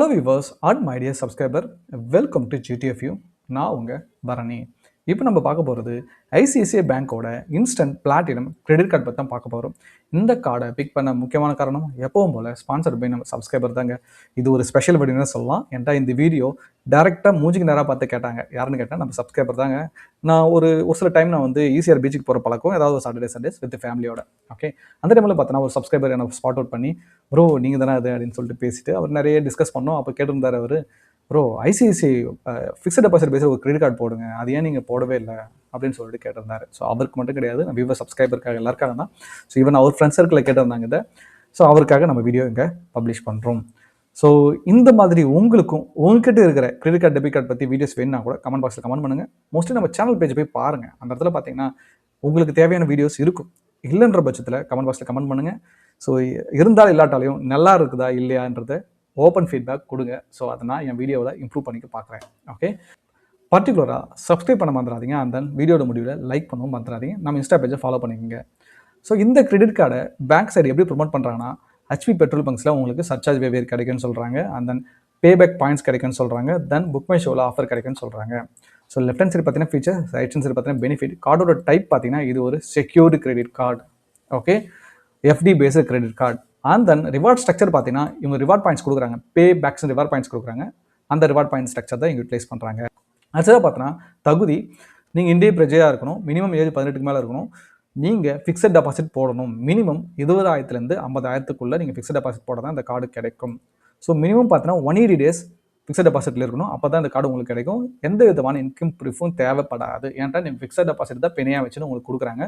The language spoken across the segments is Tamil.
Hello viewers and my dear subscriber, welcome to GTFU. நான் உங்க பரணி. இப்போ நம்ம பார்க்க போகிறது ஐசிஐசிஐ பேங்கோட இன்ஸ்டன்ட் பிளாட்டினம் கிரெடிட் கார்டு பற்றி தான் பார்க்க போகிறோம். இந்த கார்டை பிக் பண்ண முக்கியமான காரணம் எப்பவும் போல் ஸ்பான்சர் பை நம்ம சப்ஸ்கிரைபர் தாங்க. இது ஒரு ஸ்பெஷல் வீடியோன்னு சொல்லலாம். ஏன்டா இந்த வீடியோ டேரெக்டாக மூஞ்சிக்கு நேராக பார்த்து கேட்டாங்க. யாருன்னு கேட்டால் நம்ம சப்ஸ்கிரைபர் தாங்க. நான் ஒரு சில டைம் நான் வந்து ஈஸியாக பீச்சுக்கு போகிற பழக்கம், ஏதாவது ஒரு சாட்டர்டே சண்டேஸ் வித் ஃபேமிலியோட. ஓகே, அந்த டைமில் பார்த்தோன்னா ஒரு சப்ஸ்கிரைபர் எனக்கு ஸ்பாட் அவுட் பண்ணி ப்ரோ நீங்கள் தானே அது அப்படின்னு சொல்லிட்டு பேசிட்டு அவர் நிறைய டிஸ்கஸ் பண்ணோம். அப்போ கேட்டிருந்தார் அவர், ப்ரோ ஐசிஐசிஐ ஃபிக்ஸட் டெபாசிட் பேஸில் ஒரு கிரெடிட் கார்டு போடுங்க, அது ஏன் நீங்கள் போடவே இல்லை அப்படின்னு சொல்லிட்டு கேட்டிருந்தாரு. ஸோ அவருக்கு மட்டும் கிடையாது, நம்ம வியூவர் சப்ஸ்கிரைபருக்காக எல்லாருக்காக தான். ஸோ ஈவன் அவர் ஃப்ரெண்ட்ஸ் சர்க்கிளில் கேட்டிருந்தாங்க இதை. ஸோ அவருக்காக நம்ம வீடியோ இங்கே பப்ளிஷ் பண்ணுறோம். ஸோ இந்த மாதிரி உங்களுக்கும் உங்ககிட்ட இருக்கிற கிரெடிட் கார்டு டெபிட் கார்டு பற்றி வீடியோஸ் வேணுன்னா கூட கமெண்ட் பாக்ஸில் கமெண்ட் பண்ணுங்கள். மோஸ்ட்லி நம்ம சேனல் பேஜ் போய் பாருங்கள். அந்த இடத்துல பார்த்தீங்கன்னா உங்களுக்கு தேவையான வீடியோஸ் இருக்கும். இல்லைன்ற பட்சத்தில் கமெண்ட் பாக்ஸில் கமெண்ட் பண்ணுங்கள். ஸோ இருந்தாலும் இல்லாட்டாலையும் நல்லா இருக்குதா இல்லையான்றதை ஓப்பன் ஃபீட்பேக் கொடுங்க. ஸோ அதை நான் என் வீடியோவில் இம்ப்ரூவ் பண்ணிக்க பார்க்குறேன். ஓகே, பர்டிகுலராக சப்ஸ்கிரைப் பண்ண மறந்துடாதீங்க. அந்த வீடியோட முடிவில் லைக் பண்ணவும் மறந்துடாதீங்க. நம்ம இன்ஸ்டா பேஜை ஃபாலோ பண்ணிக்கோங்க. ஸோ இந்த கிரெடிட் கார்டை பேங்க் சைடு எப்படி ப்ரொமோட் பண்ணுறாங்கன்னா, ஹெச்பி பெட்ரோல் பங்க்ஸில் உங்களுக்கு சர்சார்ஜ் வேவியர் கிடைக்குன்னு சொல்கிறாங்க. அண்ட் தென் பேபேக் பாயிண்ட்ஸ் கிடைக்குன்னு சொல்கிறாங்க. தென் புக் மை ஷோவில் ஆஃபர் கிடைக்குன்னு சொல்கிறாங்க. ஸோ லெஃப்ட் ஹேண்ட் சைடு பார்த்தீங்கன்னா ஃபீச்சர், ரைட் ஹேண்ட் சைடு பார்த்தீங்கன்னா பெனிஃபிட். கார்டோட டைப் பார்த்தீங்கன்னா இது ஒரு secured credit card. Okay, FD based credit card. And then reward structure பார்த்தீங்கன்னா இவங்க ரிவார்ட் பாயிண்ட்ஸ் கொடுக்குறாங்க. பே பேக்ஸ் ரிவார்ட் பாயிண்ட்ஸ் கொடுக்குறாங்க. அந்த ரிவார்ட் பாயிண்ட் ஸ்ட்ரக்சர் தான் இங்கே யூட்டிலைஸ் பண்ணுறாங்க. அடுத்ததாக பார்த்தோன்னா தகுதி, நீங்கள் இந்திய பிரஜையாக இருக்கணும், மினிமம் ஏஜ் 18க்கு மேலே இருக்கணும், நீங்கள் ஃபிக்ஸட் டெபாசிட் போடணும். மினிமம் 20,000லேருந்து 50,000க்குள்ளே நீங்கள் ஃபிக்ஸட் டெபாசிட் போட தான் இந்த கார்டு கிடைக்கும். ஸோ மினிமம் பார்த்தீங்கன்னா 180 days ஃபிக்ஸட் டெபாசிட்டில் இருக்கணும். அப்போ தான் இந்த கார்டு உங்களுக்கு கிடைக்கும். எந்த விதமான இன்கம் ப்ரூஃபும் தேவைப்படாது. ஏன்டா நீங்கள் ஃபிக்ஸட் டெபாசிட் தான் பெனியாக வச்சுன்னு உங்களுக்கு கொடுக்குறாங்க.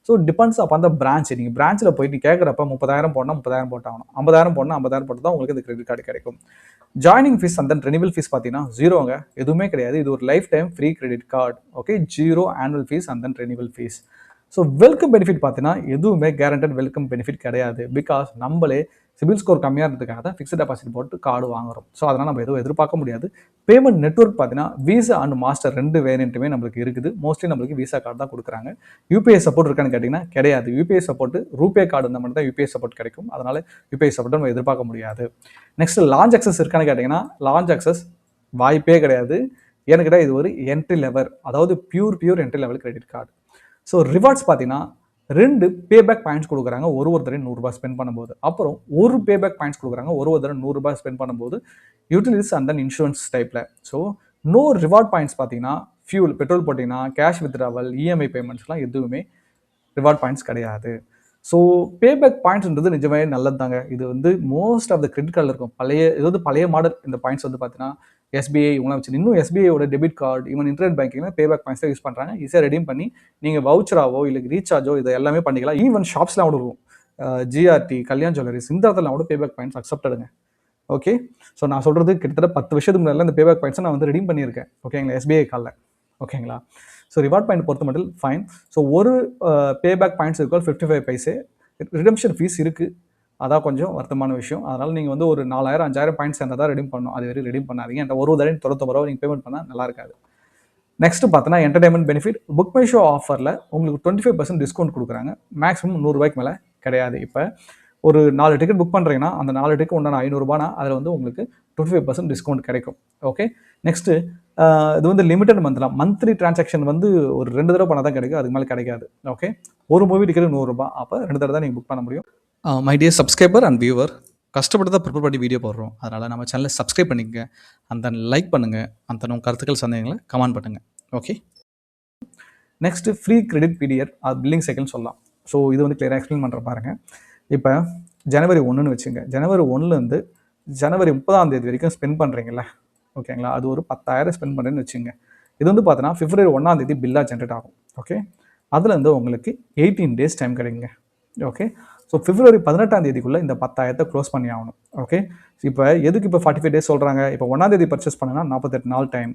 ஸோ டிபெண்ட்ஸ் அப்போ அந்த பிரான்ச். நீங்கள் பிரான்ச்சில் போயிட்டு கேட்குறப்ப 30,000 போடணும், 30,000 போட்டாகணும். 50,000 போடணும், 50,000 போட்டு தான் உங்களுக்கு இந்த கிரெடிட் கார்டு கிடைக்கும். Joining fees and then renewal fees பார்த்தீங்கன்னா ஜீரோங்க, எதுவுமே கிடையாது. இது ஒரு life time free credit card. Okay, zero annual fees and then renewal fees. So welcome benefit பார்த்தீங்கன்னா எதுவுமே கேரண்டட் வெல்கம் பெனிஃபிட் கிடையாது. பிகாஸ் நம்மளே சிபில் ஸ்கோர் கம்மியாக இருந்ததுக்காக தான் ஃபிக்ஸட் டெபாசிட் போட்டு கார்டு வாங்குறோம். ஸோ அதனால் நம்ம எதுவும் எதிர்பார்க்க முடியாது. பேமெண்ட் நெட்வொர்க் பார்த்தீங்கன்னா விசா அண்ட் மாஸ்டர் 2 வேரியண்ட்டுமே நம்மளுக்கு இருக்குது. மோஸ்ட்லி நம்மளுக்கு விசா கார்டு தான் கொடுக்குறாங்க. யூபிஐ சப்போர்ட் இருக்கான்னு கேட்டிங்கன்னா கிடையாது. யூபிஐ சப்போர்ட் ரூபே கார்டு இருந்தால் மட்டும் தான் யூபிஐ சப்போர்ட் கிடைக்கும். அதனால் யூபிஐ சப்போர்ட் நம்ம எதிர்பார்க்க முடியாது. நெக்ஸ்ட் லான்ச் அக்சஸ் இருக்கான்னு கேட்டிங்கன்னா லான்ச் அக்சஸ் வாய்ப்பே கிடையாது. ஏன்னு கேட்டால் இது ஒரு என்ட்ரி லெவல், அதாவது pure entry level credit card. So rewards பார்த்தீங்கன்னா 2 பேபேக் பாயிண்ட்ஸ் கொடுக்குறாங்க ஒரு தடவை $100 ஸ்பெண்ட் பண்ணும்போது. அப்புறம் ஒரு பேபேக் பாயிண்ட்ஸ் கொடுக்குறாங்க ஒரு தடவை $100 ஸ்பெண்ட் பண்ணும்போது யூட்டிலிட்டிஸ் அண்ட் தென் இன்சூரன்ஸ் டைப்பில். ஸோ நோ ரிவார்ட் பாயிண்ட்ஸ் பார்த்தீங்கன்னா ஃபியூல் பெட்ரோல் போட்டிங்கன்னா கேஷ் வித்ட்ராவல், இஎம்ஐ பேமெண்ட்ஸ்லாம் எதுவுமே ரிவார்ட் பாயிண்ட்ஸ் கிடையாது. ஸோ பேபேக் பாயிண்ட்ஸ்ன்றது நிஜமே நல்லது தாங்க. இது வந்து மோஸ்ட் ஆஃப் த கிரெடிட் கார்டில் இருக்கும். பழைய மாடல் இந்த பாயிண்ட்ஸ் வந்து பார்த்தீங்கன்னா எஸ்பிஐ இவங்களாம் வச்சு இன்னும் எஸ்பிஐயோட டெபிட் கார்டு ஈவன் இன்டர்நெட் பேங்கிங்கில் பேபேக் பாயிண்ட்ஸ் யூஸ் பண்ணுறாங்க. ஈஸியாக ரெடீம் பண்ணி நீங்கள் வவுச்சராவோ இல்லை ரீசார்ஜோ இதை எல்லாமே பண்ணிக்கலாம். ஈவன் ஷாப்ஸ்லாம் கூட இருக்கும். ஜிஆர்டி, கல்யாண் ஜுவல்லரிஸ் இந்த இடத்துல கூட பேபேக் பாயிண்ட்ஸ் அக்செப்டடுங்க. ஓகே, ஸோ நான் சொல்கிறது கிட்டத்தட்ட 10 வருஷத்துக்கு முன்னாடி இந்த பேபேக் பாயிண்ட்ஸை நான் வந்து ரெடீம் பண்ணியிருக்கேன். ஓகேங்களா, எஸ்பிஐ காலில். ஓகேங்களா, ஸோ ரிவார்ட் பாயிண்ட் பொறுத்த மட்டும் ஃபைன். ஸோ ஒரு பேபேக் பாயிண்ட்ஸ் இருக்கும் 55 பைசே. ரிடம்ஷன் ஃபீஸ் இருக்குது, அதான் கொஞ்சம் வருத்தமான விஷயம். அதனால் நீங்கள் வந்து ஒரு 4,000 5,000 பாயிண்ட்ஸ் சேர்ந்தால் தான் ரெடீம் பண்ணணும். அது வரைக்கும் ரெடீம் பண்ணாதீங்க. அந்த ஒரு தடவை 99 ரூபா நீங்கள் பேமெண்ட் பண்ணால் நல்லா இருக்காது. நெக்ஸ்ட் பார்த்தோன்னா entertainment benefit. Book my show ஆஃபரில் உங்களுக்கு 25% டிஸ்கவுண்ட் கொடுக்குறாங்க. மேக்ஸிமம் $100 மேலே கிடையாது. இப்போ ஒரு 4 டிக்கெட் புக் பண்ணுறீங்கன்னா அந்த 4 டிக்கெட் உண்டான $500 அதில் வந்து உங்களுக்கு 25% டிஸ்கவுண்ட் கிடைக்கும். ஓகே, நெக்ஸ்ட்டு இது வந்து லிமிடெட் மந்த்லி டிரான்சாக்ஷன் வந்து ஒரு 2 தடவை பண்ணால் தான் கிடைக்கும், அதுக்கு மேலே கிடைக்காது. ஓகே, ஒரு மூவி டிக்கெட் $100, அப்போ 2 தடவை தான் நீங்கள் புக் பண்ண முடியும். My dear subscriber and viewer, கஷ்டப்பட்டு தான் ப்ரிப்பேர் பண்ணி வீடியோ போடுறோம். அதனால் நம்ம சேனலை சப்ஸ்கிரைப் பண்ணிக்கங்க, அந்த லைக் பண்ணுங்கள், அந்த உங்கள் கருத்துக்கள் சந்தேகங்களை கமெண்ட் பண்ணுங்கள். Okay, next free credit period billing சைக்கிள்னு சொல்லலாம். ஸோ இது வந்து கிளியராக எக்ஸ்பிளைன் பண்ணுற பாருங்கள். இப்போ ஜனவரி 1ன்னு வச்சுங்க. ஜனவரி 1லேருந்து ஜனவரி 30 வரைக்கும் ஸ்பெண்ட் பண்ணுறீங்கள, ஓகேங்களா, அது ஒரு 10,000 ஸ்பெண்ட் பண்ணுறேன்னு வச்சுங்க. இது வந்து பார்த்தோன்னா February 1 பில்லாக ஜென்ரேட் ஆகும். ஓகே, அதுலேருந்து உங்களுக்கு 18 days டைம் கிடைக்குங்க. ஓகே, ஸோ February 18 இந்த 10,000 க்ளோஸ் பண்ணி ஆகணும். ஓகே, இப்போ எதுக்கு இப்போ 45 days சொல்கிறாங்க? இப்போ 1 பர்ச்சேஸ் பண்ணிங்கன்னா 48 நாள் டைம்,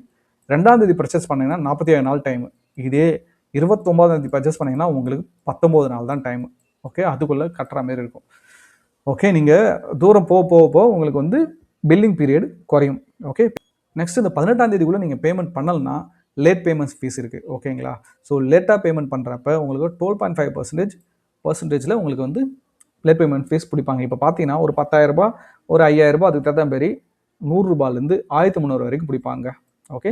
2 பர்ச்சேஸ் பண்ணிங்கன்னா 47 நாள் டைம், இதே 29 பர்ச்சேஸ் பண்ணிங்கன்னா உங்களுக்கு 19 நாள் தான் டைம். ஓகே, அதுக்குள்ளே கட்டுற மாரி இருக்கும். ஓகே, நீங்கள் தூரம் போக உங்களுக்கு வந்து பில்லிங் பீரியட் குறையும். ஓகே, நெக்ஸ்ட் இந்த 18 நீங்கள் பேமெண்ட் பண்ணலைன்னா லேட் பேமெண்ட்ஸ் ஃபீஸ் இருக்குது. ஓகேங்களா, ஸோ லேட்டாக பேமெண்ட் பண்ணுறப்ப உங்களுக்கு 12.5% உங்களுக்கு வந்து லேட் பேமெண்ட் ஃபீஸ் பிடிப்பாங்க. இப்போ பார்த்தீங்கன்னா ஒரு 10,000 ரூபா ஒரு 5,000 ரூபா அதுக்கு தகுந்த மாரி ரூ. 1300 வரைக்கும் பிடிப்பாங்க. Okay,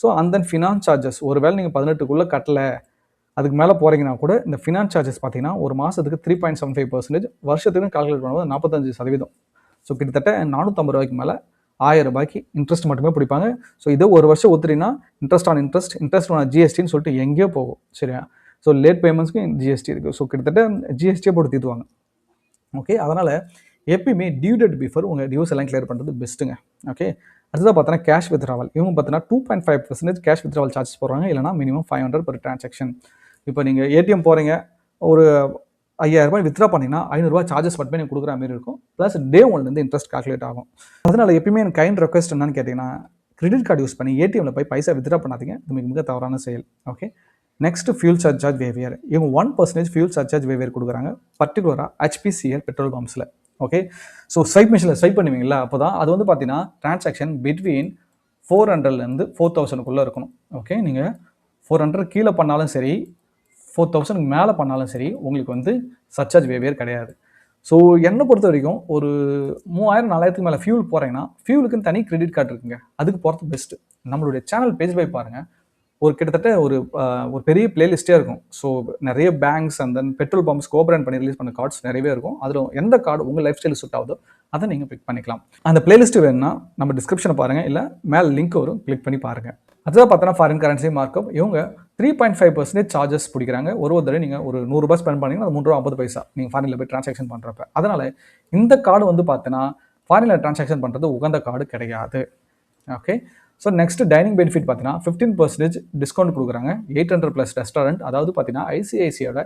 so and then finance charges ஒருவேளை நீங்கள் 18க்குள்ளே கட்டலை, அதுக்கு மேலே போகிறீங்கன்னா கூட இந்த ஃபினான்ஸ் சார்ஜஸ் பார்த்தீங்கன்னா ஒரு மாதத்துக்கு 3.75%, வருஷத்துக்கு கால்குலேட் பண்ணும்போது 45%. ஸோ கிட்டத்தட்ட ரூ. 450 மேலே ரூ. 1000 இன்ட்ரெஸ்ட் மட்டுமே பிடிப்பாங்க. ஸோ இதே ஒரு வருஷம் ஒத்துறீங்கன்னா இன்ட்ரெஸ்ட் ஆன் ஜிஎஸ்டின்னு சொல்லிட்டு எங்கேயோ போகும். சரியா? ஸோ லேட் பேமெண்ட்ஸ்க்கு ஜிஎஸ்டி இருக்குது. ஸோ கிட்டத்தட்ட ஜிஎஸ்டியை போட்டு தீர்த்துவாங்க. ஓகே, அதனால் எப்பயுமே டியூ டேட் பிஃபோர் உங்கள் டியூஸ் எல்லாம் கிளியர் பண்ணுறது பெஸ்ட்டுங்க. ஓகே, அடுத்ததாக பார்த்தோன்னா கேஷ் வித்ட்ராவல். இவங்க பார்த்தீங்கன்னா 2.5% கேஷ் வித்ட்ராவல் சார்ஜஸ் போடுறாங்க. இல்லைனா மினிமம் 500 per transaction. இப்போ நீங்கள் ஏடிஎம் போகிறீங்க, ஒரு 5000 வித்ட்ரா பண்ணிங்கன்னா ரூ. 500 சார்ஜஸ் மட்டுமே நீங்கள் கொடுக்குற மாதிரி இருக்கும். ப்ளஸ் டே ஒன்லேருந்து இன்ட்ரெஸ்ட் கால்குலேட் ஆகும். அதனால் எப்பயுமே எனக்கு கைண்ட் ரெக்வஸ்ட் என்னன்னு கேட்டிங்கன்னா, கிரெடிட் கார்டு யூஸ் பண்ணி ஏடிஎம்ல போய் பைசா வித்ட்ரா பண்ணாதீங்க. இது மிக மிக தவறான செயல். Okay, next fuel surcharge waiver. இவங்க 1% ஃபியூல் சர்சார்ஜ் வேவியர் கொடுக்குறாங்க, பர்டிகுலராக HPCL பெட்ரோல் பம்ப்ஸில். ஓகே, ஸோ ஸ்வைப் மிஷினில் ஸ்வைப் பண்ணுவீங்களா, அப்போ தான் அது வந்து பார்த்தீங்கன்னா டிரான்சாக்ஷன் பிட்வீன் 400லேருந்து 4000க்குள்ளே இருக்கணும். ஓகே, நீங்கள் 400 கீழே பண்ணாலும் சரி, 4000 மேலே பண்ணாலும் சரி, உங்களுக்கு வந்து சர்சார்ஜ் வேவியர் கிடையாது. ஸோ என்னை பொறுத்த வரைக்கும் ஒரு 3000-4000க்கு மேலே ஃபியூல் போகிறீங்கன்னா ஃபியூலுக்குன்னு தனி கிரெடிட் கார்டு இருக்குங்க, அதுக்கு போகிறது பெஸ்ட்டு. நம்மளுடைய சேனல் பேஜ் போய் பாருங்கள், ஒரு கிட்டத்தட்ட ஒரு பெரிய பிளேலிஸ்ட்டே இருக்கும். ஸோ நிறைய banks and then petrol pumps cobrand பண்ணி ரிலீஸ் பண்ண கார்ட்ஸ் நிறையவே இருக்கும். அதில் எந்த கார்டு உங்கள் லைஃப் ஸ்டைல் சூட் ஆகுதோ அதை நீங்கள் பிக் பண்ணிக்கலாம். அந்த பிளேலிஸ்ட் வேணும்னா நம்ம டிஸ்கிரிப்ஷனை பாருங்கள், இல்லை மேலே லிங்க் வரும், கிளிக் பண்ணி பாருங்கள். அதுதான் பார்த்தோன்னா ஃபாரின் கரன்சி மார்க்கப். இவங்க 3.5% சார்ஜஸ் பிடிக்கிறாங்க. ஒரு தடவை நீங்கள் ஒரு ரூ. 100 ஸ்பெண்ட் பண்ணிங்கன்னா அது ரூ. 3.50 நீங்கள் ஃபாரினில் போய் டிரான்சாக்ஷன் பண்ணுறப்ப. அதனால் இந்த கார்டு வந்து பார்த்தீங்கன்னா ஃபாரினில் டிரான்சாக்ஷன் பண்ணுறது உகந்த கார்டு கிடையாது. Okay, so next dining benefit பார்த்தீங்கன்னா 15% டிஸ்கவுண்ட் கொடுக்குறாங்க. 800+ ரெஸ்டாரண்ட், அதாவது பார்த்தீங்கன்னா ஐசிஐசியோட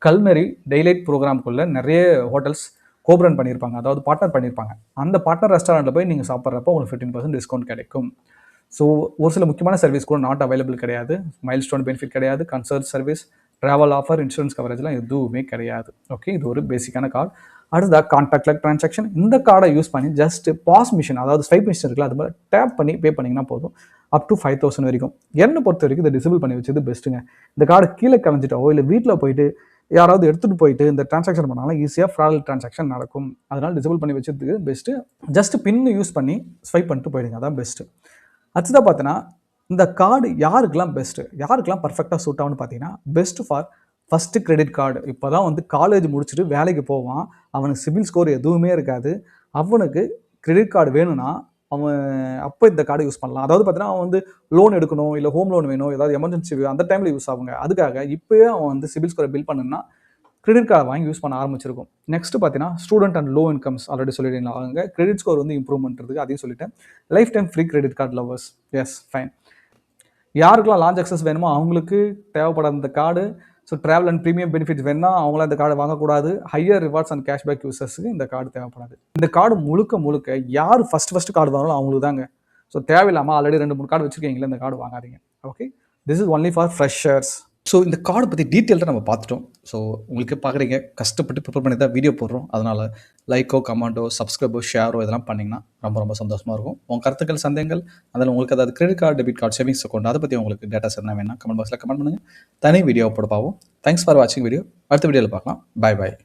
கல்னரி டெய்லைட் ப்ரோக்ராம்குள்ளே நிறைய ஹோட்டல்ஸ் கோபரன் பண்ணியிருப்பாங்க, அதாவது பார்ட்னர் பண்ணியிருப்பாங்க. அந்த பார்ட்னர் ரெஸ்டாரண்ட்டில் போய் நீங்கள் சாப்பிட்றப்போ உங்களுக்கு 15% டிஸ்கவுண்ட் கிடைக்கும். ஸோ ஒரு சில முக்கியமான சர்வீஸ் கூட நாட் அவைலபிள் கிடையாது. மைல் ஸ்டோன் பெனிஃபிட் கிடையாது, concert service, travel offer, insurance கவரேஜ்லாம் எதுவுமே கிடையாது. ஓகே, இது ஒரு பேசிக்கான கார்டு. அடுத்ததாக கான்டாக்ட்லெஸ் டிரான்சாக்ஷன். இந்த கார்டை யூஸ் பண்ணி ஜஸ்ட் பாஸ் மிஷின், அதாவது ஸ்வைப் மிஷின் இருக்குல்ல, அது மாதிரி டேப் பண்ணி பே பண்ணிங்கன்னா போதும், அப் டு 5000 வரைக்கும். என்னை பொறுத்த வரைக்கும் இதை டிசபிள் பண்ணி வச்சது பெஸ்ட்டுங்க. இந்த கார்டு கீழே கலைஞ்சிட்டோ இல்லை வீட்டில் போயிட்டு யாராவது எடுத்துகிட்டு போயிட்டு இந்த டிரான்சாக்ஷன் பண்ணாலும் ஈஸியாக ஃப்ராட் டிரான்சாக்ஷன் நடக்கும். அதனால் டிசபிள் பண்ணி வச்சதுக்கு பெஸ்ட்டு. ஜஸ்ட் பின்னு யூஸ் பண்ணி ஸ்வைப் பண்ணிட்டு போயிடுங்க, அதான் பெஸ்ட்டு. அடுத்ததாக பார்த்தீங்கன்னா இந்த கார்டு யாருக்கெல்லாம் பெஸ்ட்டு, யாருக்கெல்லாம் பர்ஃபெக்டாக சூட் ஆகும்னு பார்த்தீங்கன்னா, best for first credit card. இப்போ தான் வந்து காலேஜ் முடிச்சுட்டு வேலைக்கு போவான், அவனுக்கு சிபில் ஸ்கோர் எதுவுமே இருக்காது, அவனுக்கு கிரெடிட் கார்டு வேணும்னா அவன் அப்போ இந்த கார்டு யூஸ் பண்ணலாம். அதாவது பார்த்தீங்கன்னா அவன் வந்து லோன் எடுக்கணும், இல்லை ஹோம் லோன் வேணும், ஏதாவது எமர்ஜென்சி அந்த டைமில் யூஸ் ஆகுங்க. அதுக்காக இப்போயே அவன் வந்து சிபில் ஸ்கோரை பில் பண்ணுன்னா கிரெடிட் கார்டு வாங்கி யூஸ் பண்ண ஆரம்பிச்சிருக்கும். நெக்ஸ்ட் பார்த்தீங்கன்னா student and low incomes already சொல்லிட்டீங்களா, அவங்க கிரெடிட் ஸ்கோர் வந்து இம்ப்ரூவ்மெண்ட் இருக்குது, அதையும் சொல்லிட்டேன். Life time free credit card lovers, S fine. யாருக்கெல்லாம் லார்ஜ் அக்சஸ் வேணுமோ அவங்களுக்கு தேவைப்படாத இந்த card. So travel and premium benefits வேணும்னா அவங்களாம் இந்த கார்டு வாங்கக்கூடாது. ஹையர் ரிவார்ட்ஸ் அண்ட் கேஷ்பேக் யூசர்ஸுக்கு இந்த கார்டு தேவைப்படாது. இந்த கார்டு முழுக்க யார் ஃபஸ்ட்டு கார்டு வாங்கலாம் அவங்களுக்கு தாங்க. ஸோ தேவையில்லாமல் ஆல்ரெடி 2-3 கார்டு வச்சுருக்கீங்களா, இந்த கார்டு வாங்காதீங்க. Okay, this is only for freshers. So இந்த கார்டு பற்றி டீட்டெயில்டாக நம்ம பார்த்துட்டோம். ஸோ உங்களுக்கு பார்க்குறீங்க, கஷ்டப்பட்டு ப்ரிப்பேர் பண்ணி தான் வீடியோ போடுறோம். அதனால் லைக்கோ, கமெண்டோ, சப்ஸ்கிரைபோ, ஷேரோ இதெல்லாம் பண்ணிங்கன்னா ரொம்ப சந்தோஷமாக இருக்கும். உங்கள் கருத்துக்கள், சந்தேகங்கள், அதில் உங்களுக்கு அதாவது credit card, debit card, savings account அதை பற்றி உங்களுக்கு டேட்டாஸ் என்ன வேணால் கமெண்ட் பாக்ஸில் கமெண்ட் பண்ணுங்கள். தனி வீடியோ போட பார்ப்போம். தேங்க்ஸ் ஃபார் வாட்சிங் வீடியோ. அடுத்த வீடியோவில் பார்க்கலாம். பாய்.